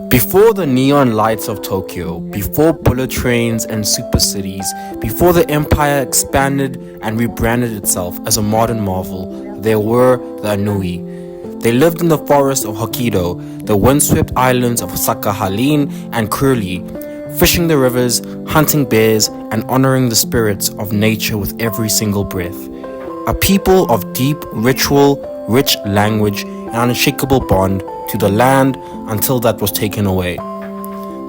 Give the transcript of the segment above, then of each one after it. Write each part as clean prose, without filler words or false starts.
Before the neon lights of Tokyo, before bullet trains and super cities, before the empire expanded and rebranded itself as a modern marvel, there were the Ainu. They lived in the forests of Hokkaido, the windswept islands of Sakhalin and Kuril, fishing the rivers, hunting bears, and honoring the spirits of nature with every single breath. A people of deep ritual, rich language, and unshakable bond to the land until that was taken away.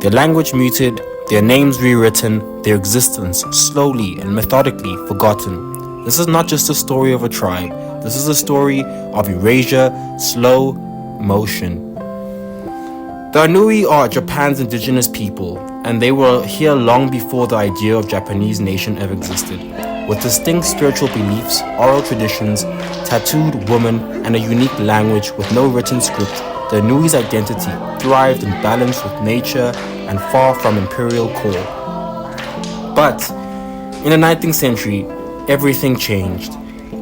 Their language muted, their names rewritten, their existence slowly and methodically forgotten. This is not just a story of a tribe. This is a story of erasure, slow motion. The Ainu are Japan's indigenous people, and they were here long before the idea of Japanese nation ever existed. With distinct spiritual beliefs, oral traditions, tattooed women, and a unique language with no written script, the Ainu's identity thrived in balance with nature and far from imperial core. But in the 19th century, everything changed.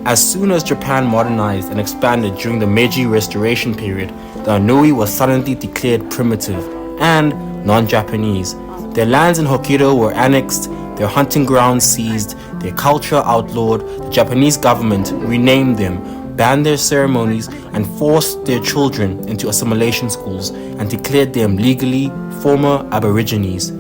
As soon as Japan modernized and expanded during the Meiji Restoration period, the Ainu were suddenly declared primitive and non-Japanese. Their lands in Hokkaido were annexed, their hunting grounds seized, their culture outlawed. The Japanese government renamed them, banned their ceremonies, and forced their children into assimilation schools and declared them legally former Aborigines.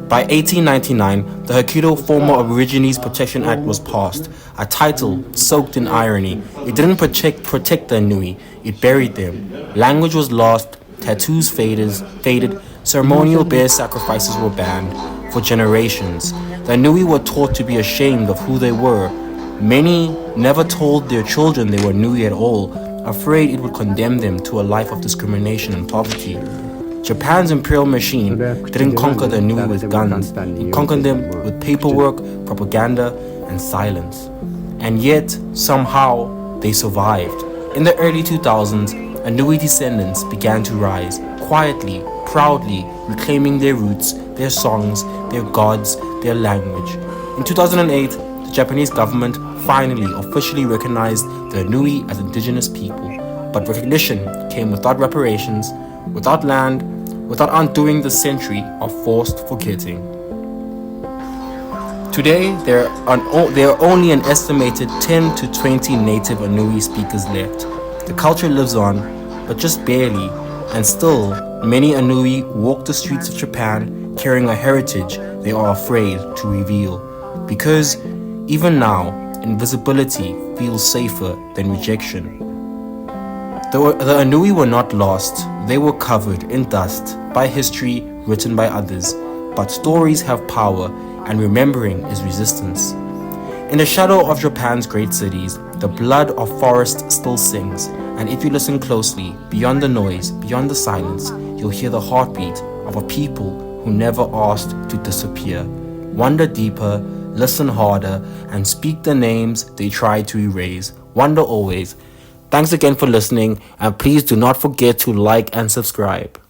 By 1899, the Hokkaido Former Aborigines Protection Act was passed, a title soaked in irony. It didn't protect the Ainu, it buried them. Language was lost, tattoos faded, ceremonial bear sacrifices were banned. For generations, the Ainu were taught to be ashamed of who they were. Many never told their children they were Ainu at all, afraid it would condemn them to a life of discrimination and poverty. Japan's imperial machine didn't conquer the Ainu with guns, it conquered them with paperwork, propaganda, and silence. And yet, somehow, they survived. In the early 2000s, Ainu descendants began to rise, quietly, proudly, reclaiming their roots, their songs, their gods, their language. In 2008, the Japanese government finally officially recognized the Ainu as indigenous people. But recognition came without reparations, without land, without undoing the century of forced forgetting. Today, there are only an estimated 10 to 20 native Ainu speakers left. The culture lives on, but just barely, and still, many Ainu walk the streets of Japan carrying a heritage they are afraid to reveal. Because even now, invisibility feels safer than rejection. The Ainu were not lost, they were covered in dust by history written by others. But stories have power, and remembering is resistance. In the shadow of Japan's great cities, the blood of forests still sings, and if you listen closely, beyond the noise, beyond the silence, you'll hear the heartbeat of a people who never asked to disappear. Wonder deeper, listen harder, and speak the names they tried to erase. Wonder always. Thanks again for listening, and please do not forget to like and subscribe.